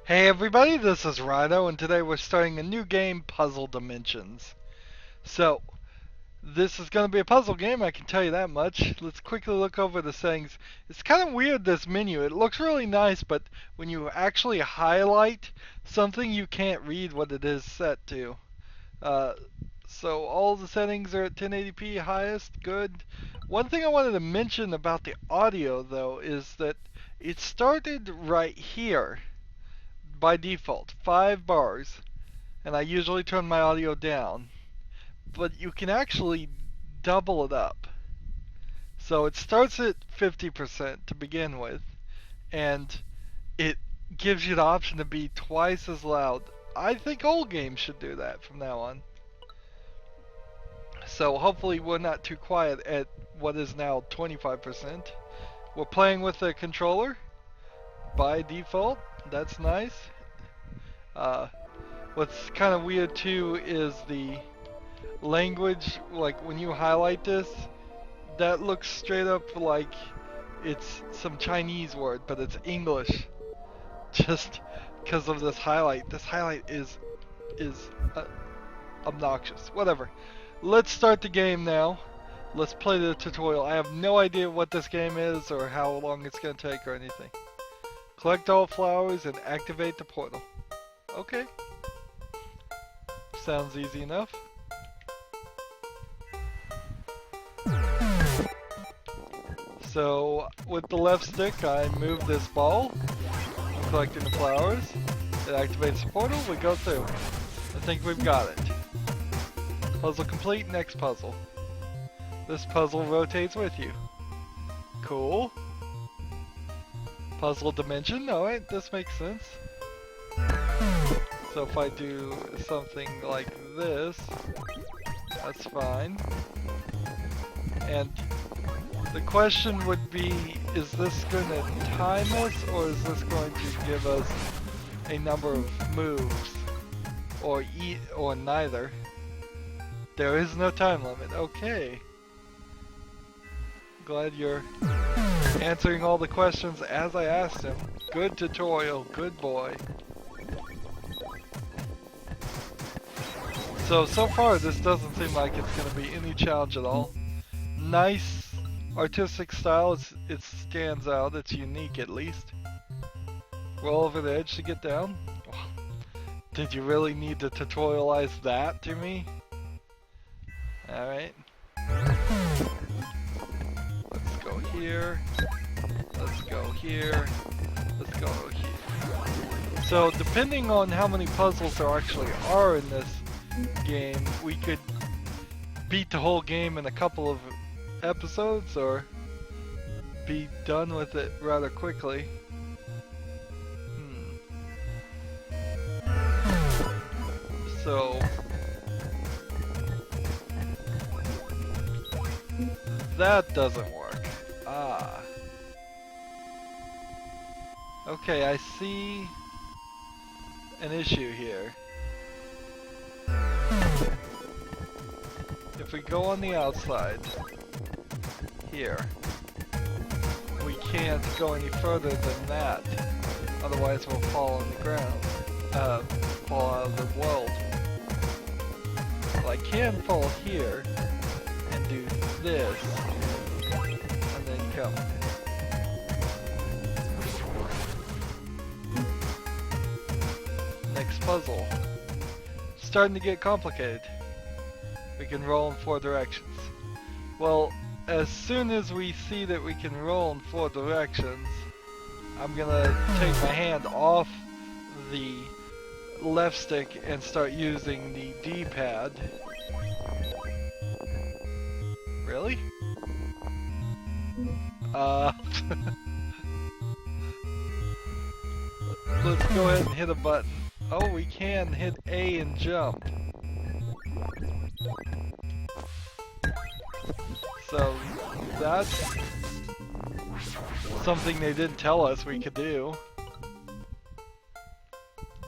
Hey everybody, this is Rydo, and today we're starting a new game, Puzzle Dimensions. So, this is going to be a puzzle game, I can tell you that much. Let's quickly look over the settings. It's kind of weird, this menu. It looks really nice, but when you actually highlight something, you can't read what it is set to. Uh, so all the settings are at 1080p highest, good. One thing I wanted to mention about the audio, though, is that it started right here by default, 5 bars, and I usually turn my audio down, but you can actually double it up. So it starts at 50% to begin with, and it gives you the option to be twice as loud. I think all games should do that from now on. So hopefully we're not too quiet at what is now 25%. We're playing with a controller by default. That's nice. What's kind of weird too is the language. Like when you highlight this, that looks straight up like it's some Chinese word, but it's English. Just because of this highlight. This highlight is obnoxious. Whatever. Let's start the game now. Let's play the tutorial. I have no idea what this game is or how long it's going to take or anything. Collect all flowers and activate the portal. Okay. Sounds easy enough. So with the left stick I move this ball. I'm collecting the flowers. It activates the portal, we go through. I think we've got it. Puzzle complete, next puzzle. This puzzle rotates with you. Cool. Puzzle dimension, alright, this makes sense. So if I do something like this, that's fine. And the question would be, is this going to time us, or is this going to give us a number of moves? Or neither. There is no time limit. Okay. Glad you're answering all the questions as I asked him. Good tutorial, good boy. So far this doesn't seem like it's going to be any challenge at all. Nice artistic style, it stands out, it's unique at least. Roll over the edge to get down. Did you really need to tutorialize that to me? Alright. Let's go here. Let's go here. Let's go here. So depending on how many puzzles there actually are in this game, we could beat the whole game in a couple of episodes or be done with it rather quickly. So that doesn't work. Ah. Okay, I see an issue here. If we go on the outside, here, we can't go any further than that. Otherwise we'll fall on the ground. Fall out of the world. Well, I can fall here and do this, and then come. Next puzzle. Starting to get complicated. We can roll in 4 directions. Well, as soon as we see that we can roll in 4 directions, I'm gonna take my hand off the left stick and start using the D-pad. Really? Let's go ahead and hit a button. Oh, we can hit A and jump. So that's something they didn't tell us we could do.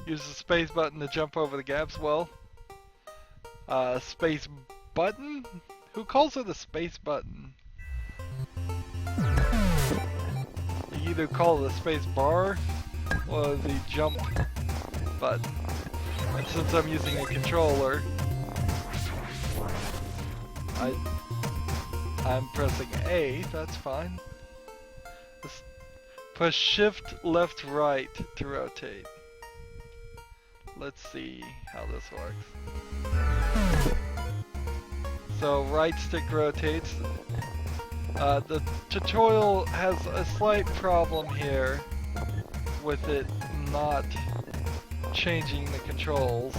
Use the space button to jump over the gaps. Well, space button? Who calls it a space button? You either call it a space bar or the jump button. And since I'm using a controller, I'm pressing A, that's fine. Let's press shift left right to rotate. Let's see how this works. So right stick rotates. The tutorial has a slight problem here with it not changing the controls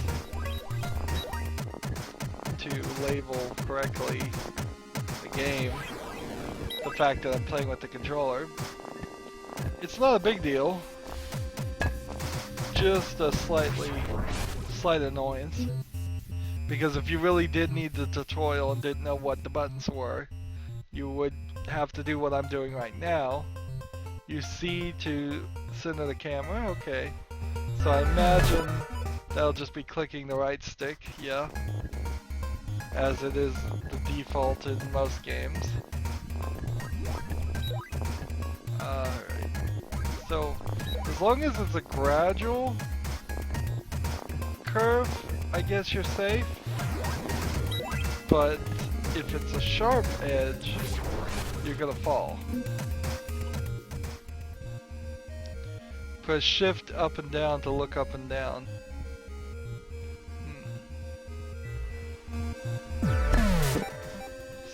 to label correctly the game. The fact that I'm playing with the controller. It's not a big deal. Just a slight annoyance. Because if you really did need the tutorial and didn't know what the buttons were, you would have to do what I'm doing right now. You see to center the camera, okay. So I imagine that'll just be clicking the right stick, yeah. As it is the default in most games. Alright. So, as long as it's a gradual curve, I guess you're safe. But if it's a sharp edge, you're gonna fall. Press shift up and down to look up and down.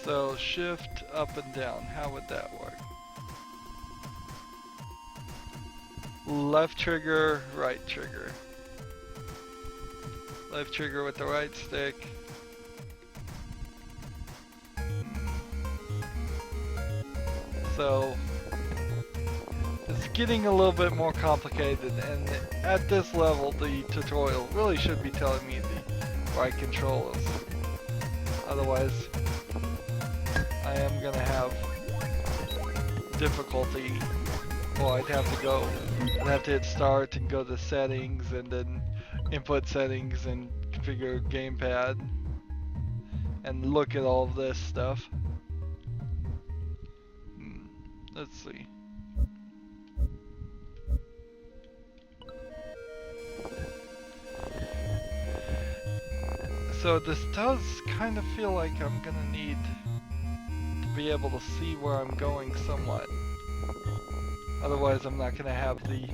So shift up and down, how would that work? Left trigger, right trigger. Left trigger with the right stick. So it's getting a little bit more complicated, and at this level the tutorial really should be telling me the right controls. Otherwise I am gonna have difficulty. Well, I'd have to hit start and go to settings and then input settings and configure gamepad and look at all of this stuff. Let's see. So this does kind of feel like I'm gonna need to be able to see where I'm going somewhat. Otherwise I'm not gonna have the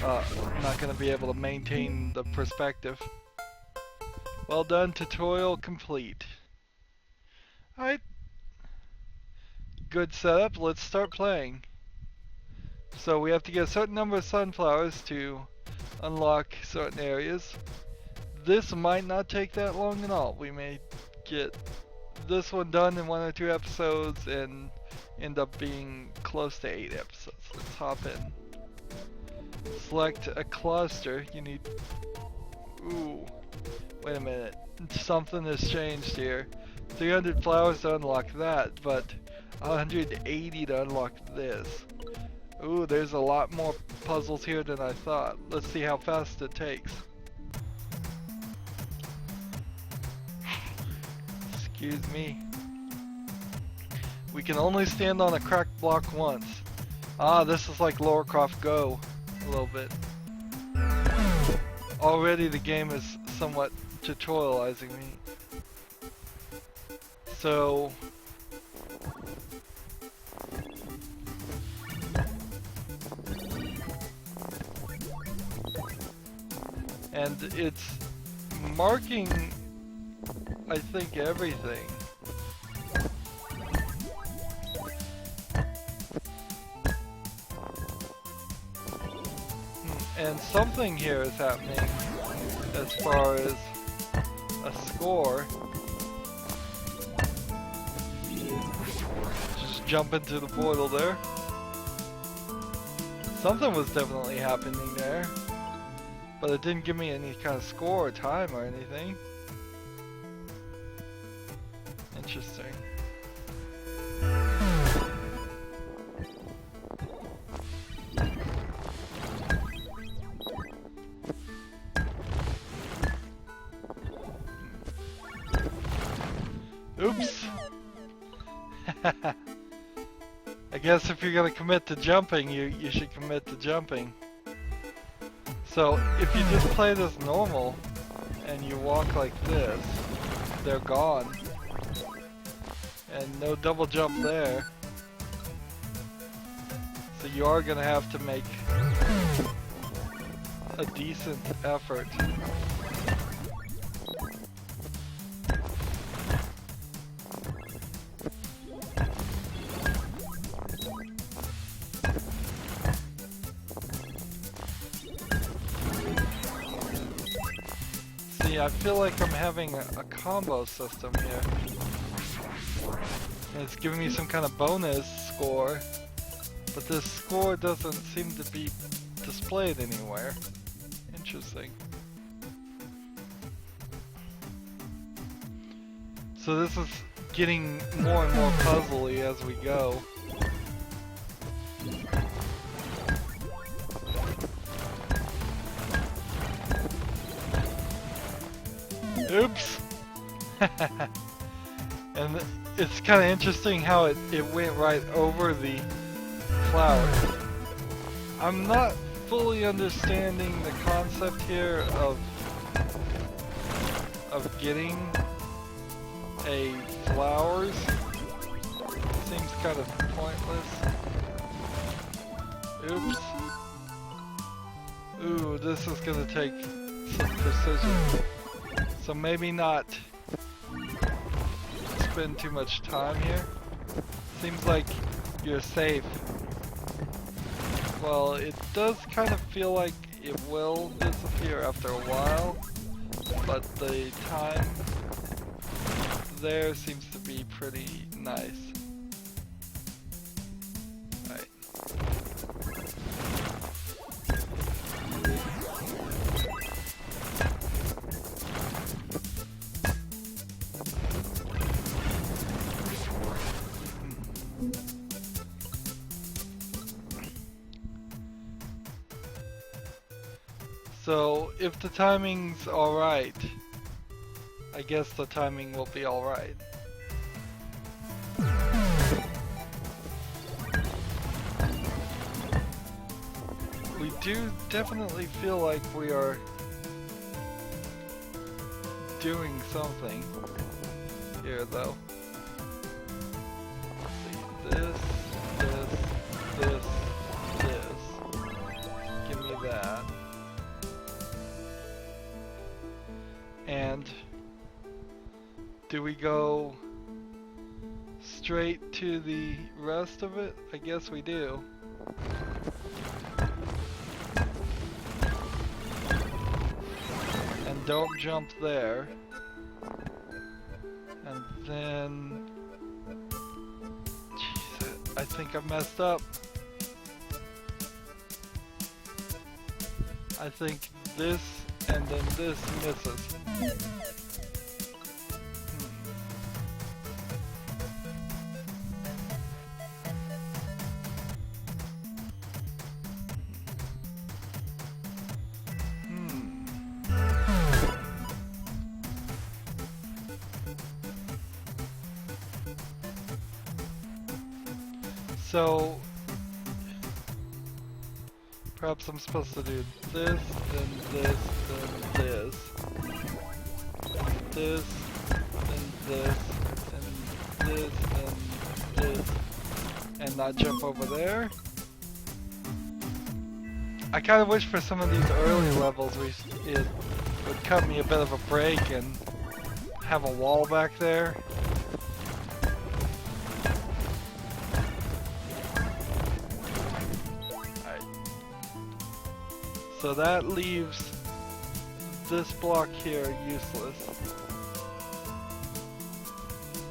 I'm not gonna be able to maintain the perspective. Well done, tutorial complete. Alright. Good setup, let's start playing. So we have to get a certain number of sunflowers to unlock certain areas. This might not take that long at all. We may get this one done in 1 or 2 episodes and end up being close to 8 episodes. Let's hop in. Select a cluster. You need... Ooh. Wait a minute. Something has changed here. 300 flowers to unlock that, but 180 to unlock this. Ooh, there's a lot more puzzles here than I thought. Let's see how fast it takes. Excuse me. We can only stand on a cracked block once. Ah, this is like Lara Croft Go a little bit. Already the game is somewhat tutorializing me. So and it's marking, I think, everything. And something here is happening as far as a score. Just jump into the portal there. Something was definitely happening there. But it didn't give me any kind of score or time or anything. Interesting. Oops. I guess if you're gonna commit to jumping, you should commit to jumping. So if you just play this normal and you walk like this, they're gone. And no double jump there. So you are gonna have to make a decent effort. See, I feel like I'm having a combo system here. And it's giving me some kind of bonus score, but this score doesn't seem to be displayed anywhere. Interesting. So this is getting more and more puzzly as we go. Oops! And it's kind of interesting how it went right over the flowers. I'm not fully understanding the concept here of getting a flowers. Seems kind of pointless. Oops. Ooh, this is gonna take some precision. So maybe not spend too much time here. Seems like you're safe. Well, it does kind of feel like it will disappear after a while, but the time there seems to be pretty nice. Right. So, if the timing's alright, I guess the timing will be alright. We do definitely feel like we are doing something here, though. Let's see, this. Give me that. And do we go straight to the rest of it? I guess we do. And don't jump there. And then... Jeez, I think I messed up. I think this and then this misses. So perhaps I'm supposed to do this, then this, then this. This, then this, and this, and this. And not jump over there. I kind of wish for some of these early levels it would cut me a bit of a break and have a wall back there. So that leaves this block here useless.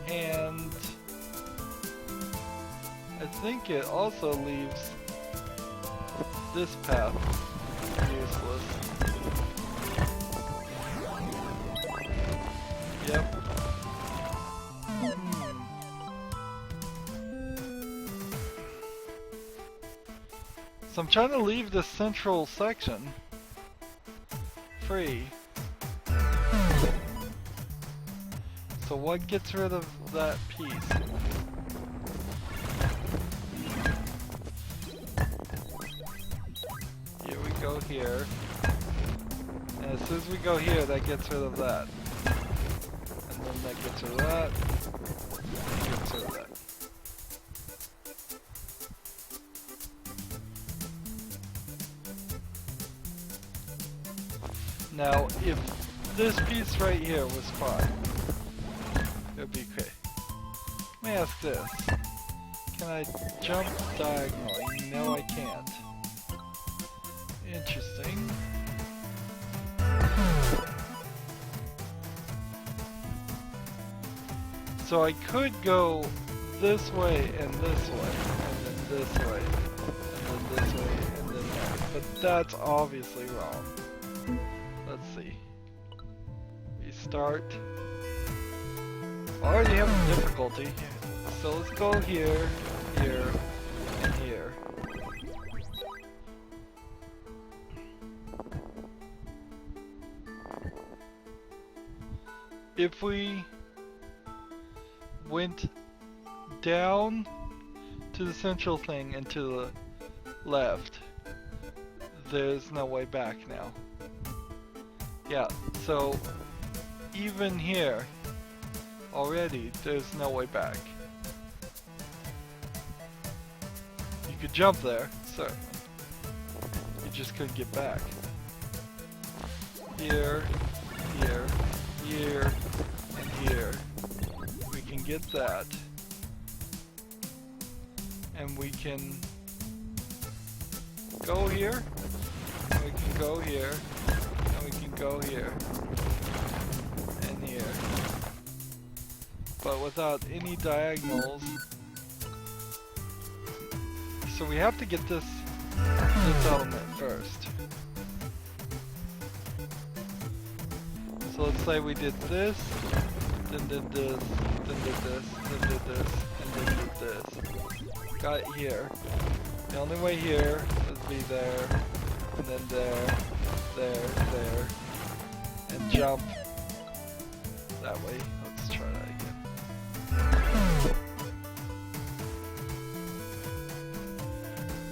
And I think it also leaves this path useless. Yep. So I'm trying to leave this central section free. So what gets rid of that piece? go here. And as soon as we go here, that gets rid of that. And then that gets rid of that. And gets rid of that. Now, if this piece right here was fine, it would be okay. Let me ask this. Can I jump diagonally? No, I can't. Interesting. So I could go this way and this way, and then this way, and then this way, and then that. But that's obviously wrong. Let's see. We start. Already having difficulty. So let's go here, here, and here. If we went down to the central thing and to the left, there's no way back now. Yeah, so even here, already, there's no way back. You could jump there, certainly. You just couldn't get back. Here, here, here, and here. We can get that. And we can go here, and we can go here, and we can go here, and here. But without any diagonals. So we have to get this element first. So let's say we did this, then did this, then did this, then did this, and then did this. Got it here. The only way here would be there, and then there, there, and jump that way. Let's try that again.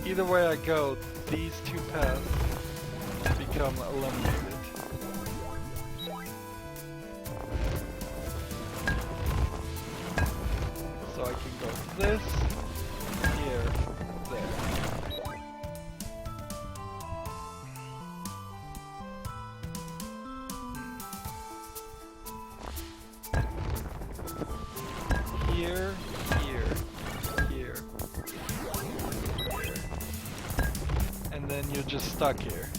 Either way I go, these two paths become eliminated. So I can go this, here, there. Here, here, here. And then you're just stuck here.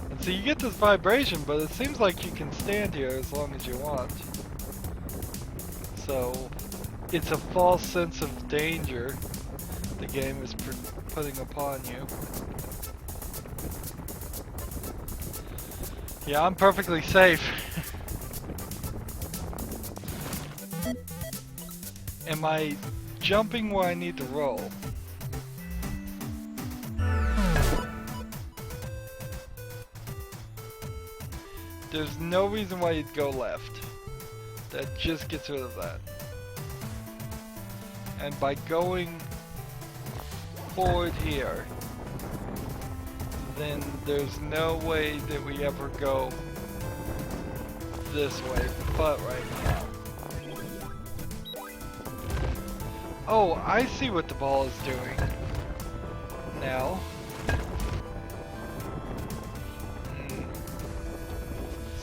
And so you get this vibration, but it seems like you can stand here as long as you want. So it's a false sense of danger the game is putting upon you. Yeah, I'm perfectly safe. Am I jumping where I need to roll? There's no reason why you'd go left. That just gets rid of that. And by going forward here, then there's no way that we ever go this way, but right now. Oh, I see what the ball is doing now.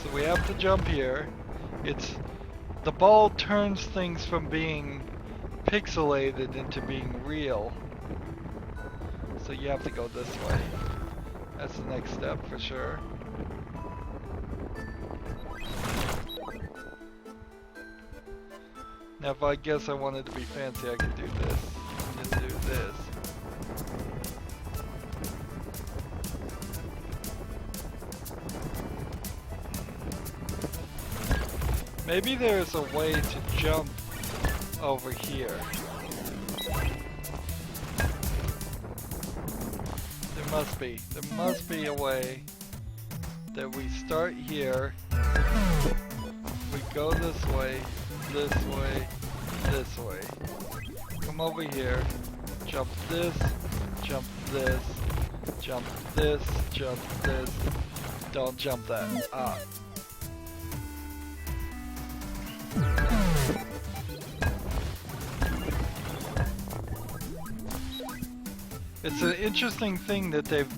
So we have to jump here. The ball turns things from being pixelated into being real. So you have to go this way. That's the next step for sure. Now if I guess I wanted to be fancy, I could do this. And then do this. Maybe there's a way to jump over here. There must be a way that we start here, we go this way, this way, this way. Come over here, jump this, Jump this, jump this. Don't jump that. Ah. It's an interesting thing that they've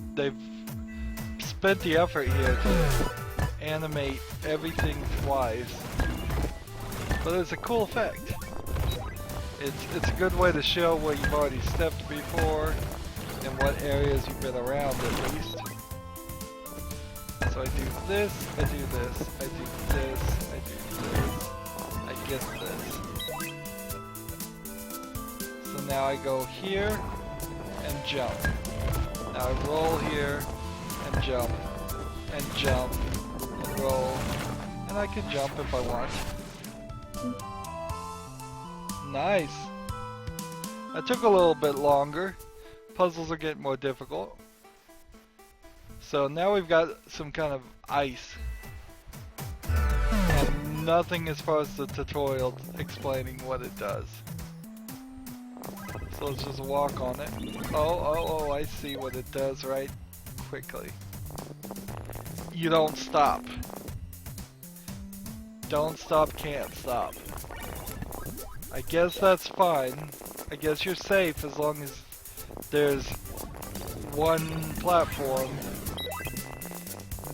spent the effort here to animate everything twice. But it's a cool effect. It's a good way to show where you've already stepped before and what areas you've been around at least. So I do this, I do this, I do this, I do this, I get this. So now I go here and jump. Now I roll here and jump and roll, and I can jump if I want. Nice. That took a little bit longer. Puzzles are getting more difficult. So now we've got some kind of ice. And nothing as far as the tutorial explaining what it does. So let's just walk on it. Oh, I see what it does right quickly. You don't stop. Don't stop, can't stop. I guess that's fine. I guess you're safe as long as there's one platform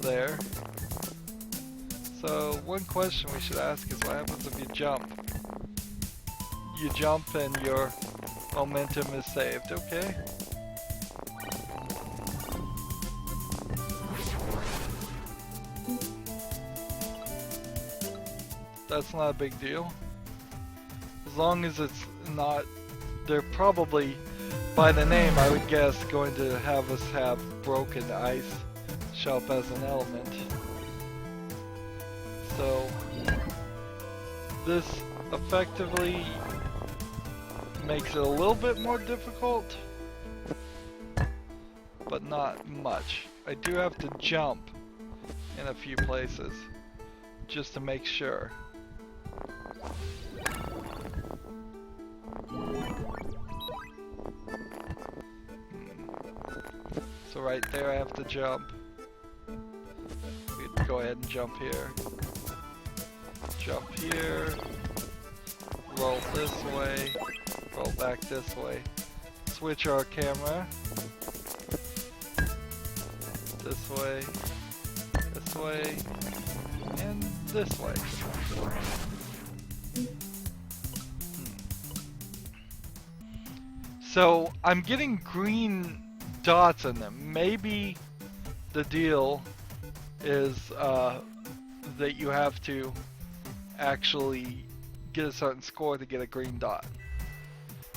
there. So one question we should ask is what happens if you jump? You jump and your momentum is saved, okay? That's not a big deal. As long as it's not, they're probably, by the name I would guess, going to have us have broken ice show up as an element. So this effectively makes it a little bit more difficult, but not much. I do have to jump in a few places just to make sure. So right there I have to jump. We can go ahead and jump here. Jump here. Roll this way. Roll back this way. Switch our camera. This way. This way. And this way. So I'm getting green dots in them. Maybe the deal is that you have to actually get a certain score to get a green dot.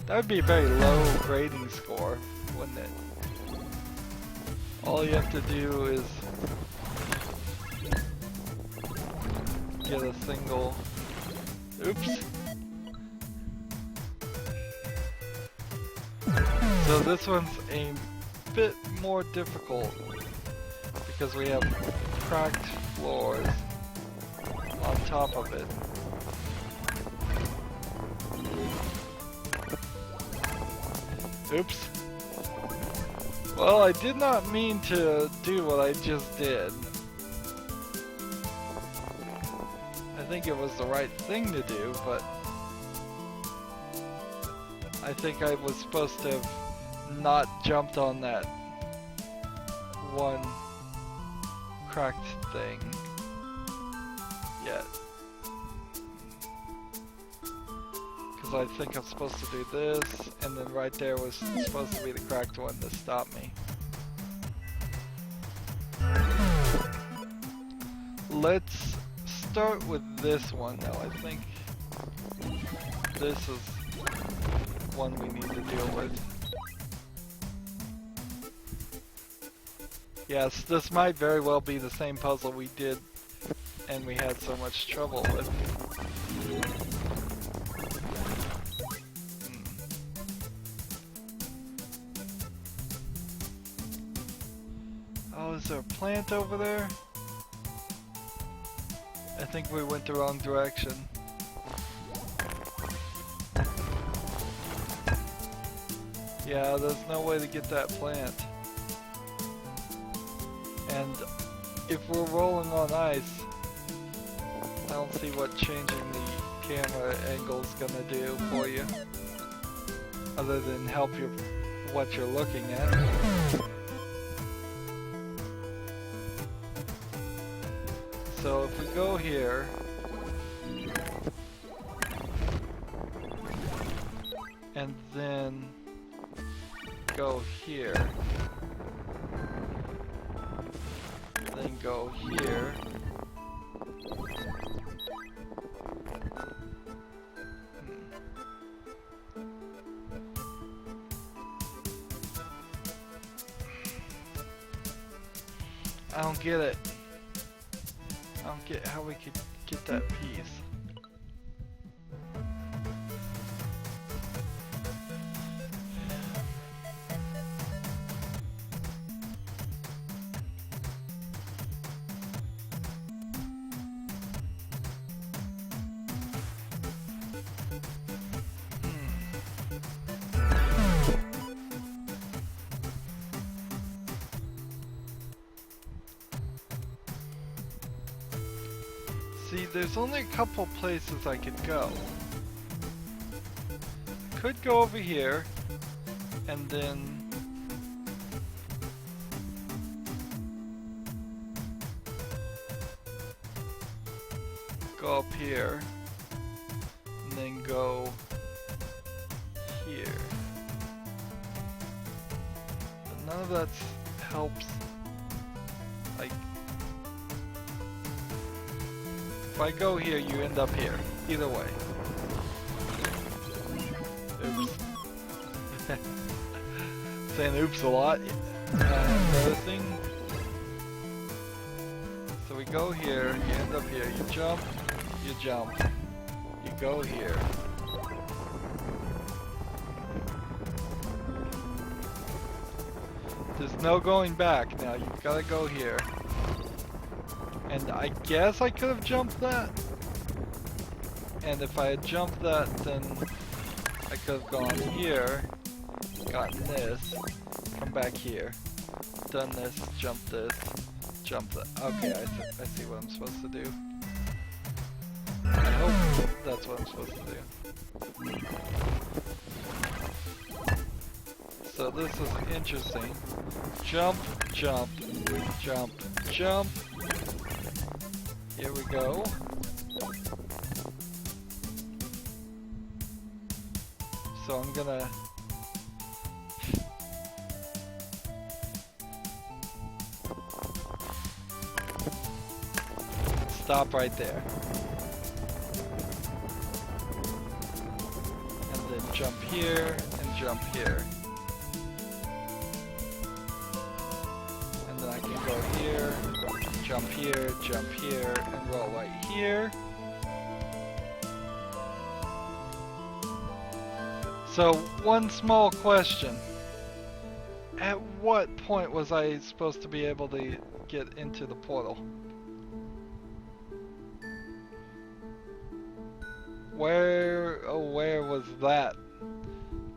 That would be a very low grading score, wouldn't it? All you have to do is get a single... Oops. So this one's a bit more difficult because we have cracked floors on top of it. Oops. Well, I did not mean to do what I just did. I think it was the right thing to do, but I think I was supposed to have not jumped on that one cracked thing yet. Because I think I'm supposed to do this, and then right there was supposed to be the cracked one to stop me. Let's start with this one though. I think this is one we need to deal with. Yes, this might very well be the same puzzle we did and we had so much trouble with. Oh, is there a plant over there? I think we went the wrong direction. Yeah, there's no way to get that plant. And if we're rolling on ice, I don't see what changing the camera angle is gonna do for you, other than help you what you're looking at. So if we go here, and then go here, then go here, I don't get it. I don't get how we could get that piece. See, there's only a couple places I could go. Could go over here, and then go up here, and then go here. But none of that helps. Like, if I go here, you end up here. Either way. Oops. Saying oops a lot. Noticing. So we go here, you end up here. You jump, you jump. You go here. There's no going back now. You've got to go here. And I guess I could have jumped that. And if I had jumped that, then I could have gone here, gotten this, come back here, done this, jump that. Okay, I see what I'm supposed to do. I hope that's what I'm supposed to do. So this is interesting. Jump, jump, jump, jump. Here we go. So I'm gonna stop right there. And then jump here and jump here. And then I can go here, jump here, and roll right here. So, one small question. At what point was I supposed to be able to get into the portal? Where was that?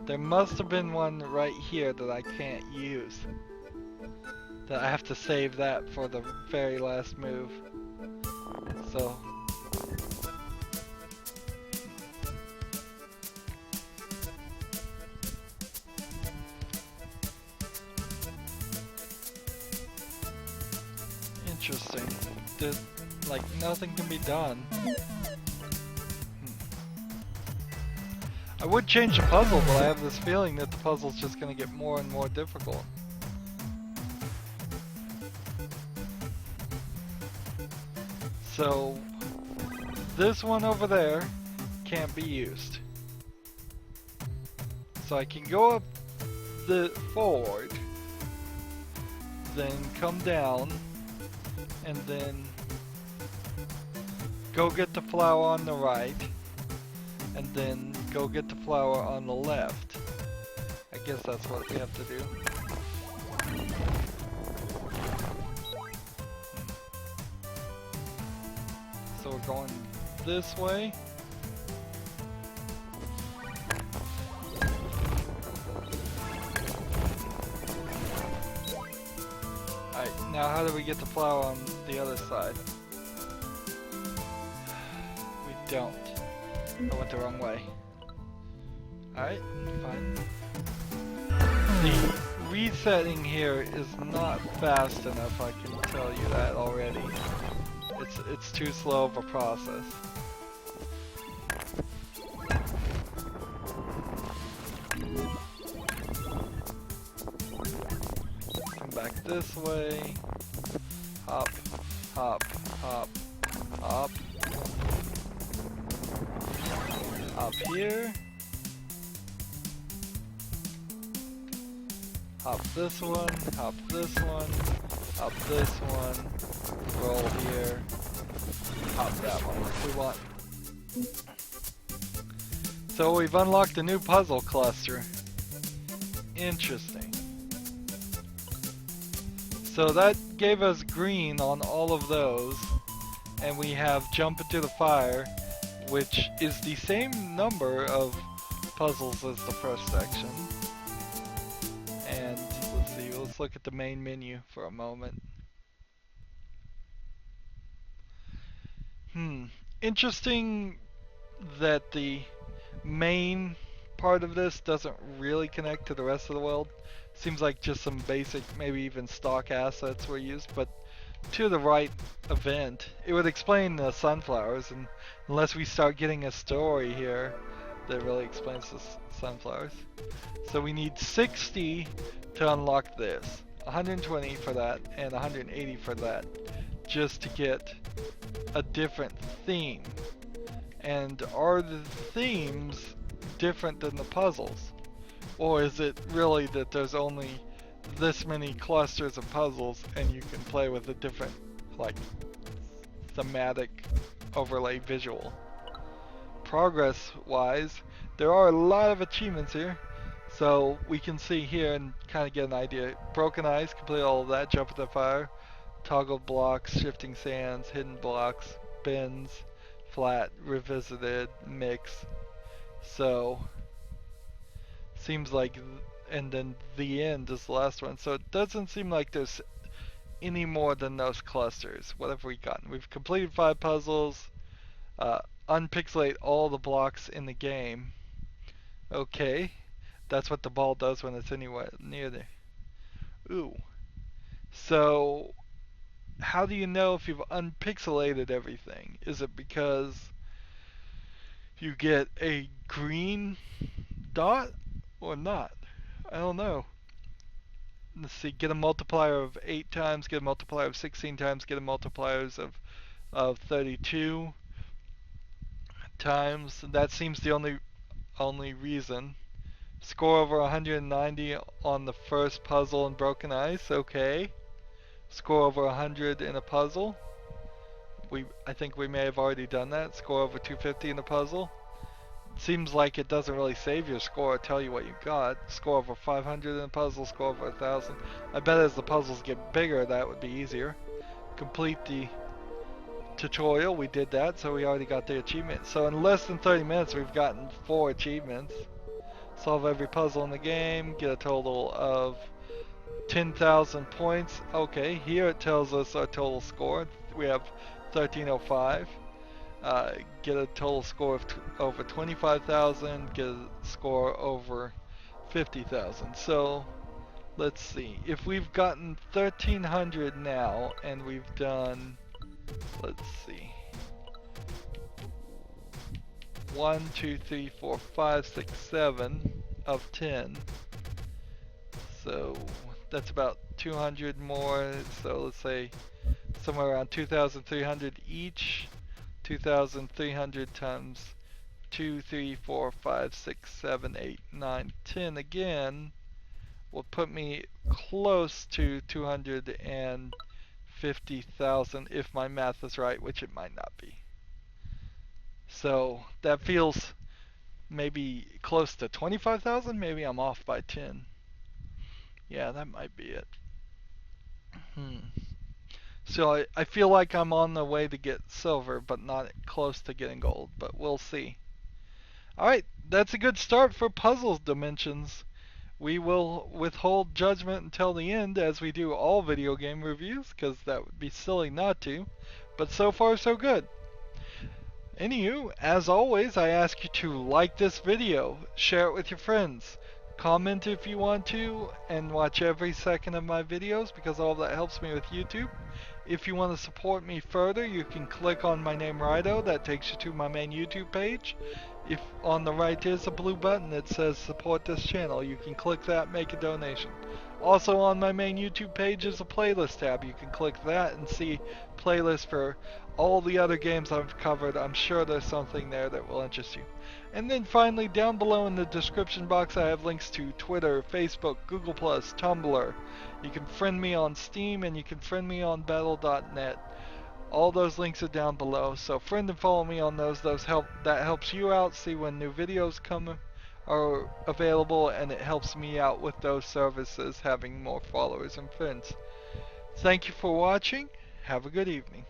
There must have been one right here that I can't use. That I have to save that for the very last move. So... interesting. Like, nothing can be done. I would change the puzzle, but I have this feeling that the puzzle's just gonna get more and more difficult. So, this one over there can't be used. So I can go up the forward, then come down, and then go get the flower on the right, and then go get the flower on the left. I guess that's what we have to do. So we're going this way. Alright, Now how do we get the flower on the other side? We don't. I went the wrong way. Alright, fine. The resetting here is not fast enough, I can tell you that already. It's too slow of a process. Come back this way. Hop, hop, hop, hop. Up here. Hop this one, hop this one, hop this one, roll here, hop that one if we want. So we've unlocked a new puzzle cluster. Interesting. So that gave us green on all of those, and we have jump into the fire, which is the same number of puzzles as the first section. And let's see, let's look at the main menu for a moment. Interesting that the main part of this doesn't really connect to the rest of the world. Seems like just some basic, maybe even stock assets were used, but to the right event, it would explain the sunflowers, and unless we start getting a story here that really explains the sunflowers. So we need 60 to unlock this, 120 for that, and 180 for that, just to get a different theme. And are the themes different than the puzzles? Or is it really that there's only this many clusters of puzzles and you can play with a different, like, thematic overlay visual? Progress wise, there are a lot of achievements here. So we can see here and kind of get an idea. Broken Eyes, complete all of that, jump at the fire, toggle blocks, shifting sands, hidden blocks, bends, flat, revisited, mix. So seems like, and then the end is the last one. So it doesn't seem like there's any more than those clusters. What have we gotten? We've completed 5 puzzles, unpixelate all the blocks in the game. Okay, that's what the ball does when it's anywhere near there. Ooh. So how do you know if you've unpixelated everything? Is it because you get a green dot or not? I don't know. Let's see, get a multiplier of 8 times, get a multiplier of 16 times, get a multipliers of 32 times. That seems the only reason. Score over 190 on the first puzzle in Broken Ice, okay. Score over 100 in a puzzle. I think we may have already done that. Score over 250 in a puzzle. Seems like it doesn't really save your score or tell you what you got. Score over 500 in a puzzle, score over 1,000. I bet as the puzzles get bigger that would be easier. Complete the tutorial, we did that, so we already got the achievement. So in less than 30 minutes we've gotten 4 achievements. Solve every puzzle in the game, get a total of 10,000 points. Okay, here it tells us our total score. We have 1305. Get a total score of over 25,000. Get a score over 50,000. So let's see. If we've gotten 1,300 now, and we've done, let's see, 1, 2, 3, 4, 5, 6, 7 of 10. So that's about 200 more. So let's say somewhere around 2,300 each. 2,300 times 2, 3, 4, 5, 6, 7, 8, 9, 10 again will put me close to 250,000 if my math is right, which it might not be. So that feels maybe close to 25,000. Maybe I'm off by 10. Yeah, that might be it. So I feel like I'm on the way to get silver, but not close to getting gold, but we'll see. Alright, that's a good start for puzzles dimensions. We will withhold judgment until the end, as we do all video game reviews, because that would be silly not to. But so far, so good. Anywho, as always, I ask you to like this video, share it with your friends, comment if you want to, and watch every second of my videos, because all that helps me with YouTube. If you want to support me further, you can click on my name Rydo. That takes you to my main YouTube page. If on the right there's a blue button that says support this channel, you can click that, make a donation. Also on my main YouTube page is a playlist tab. You can click that and see playlists for all the other games I've covered. I'm sure there's something there that will interest you. And then finally, down below in the description box, I have links to Twitter, Facebook, Google+, Tumblr. You can friend me on Steam, and you can friend me on Battle.net. All those links are down below, so friend and follow me on those. That helps you out, see when new videos are available, and it helps me out with those services, having more followers and friends. Thank you for watching. Have a good evening.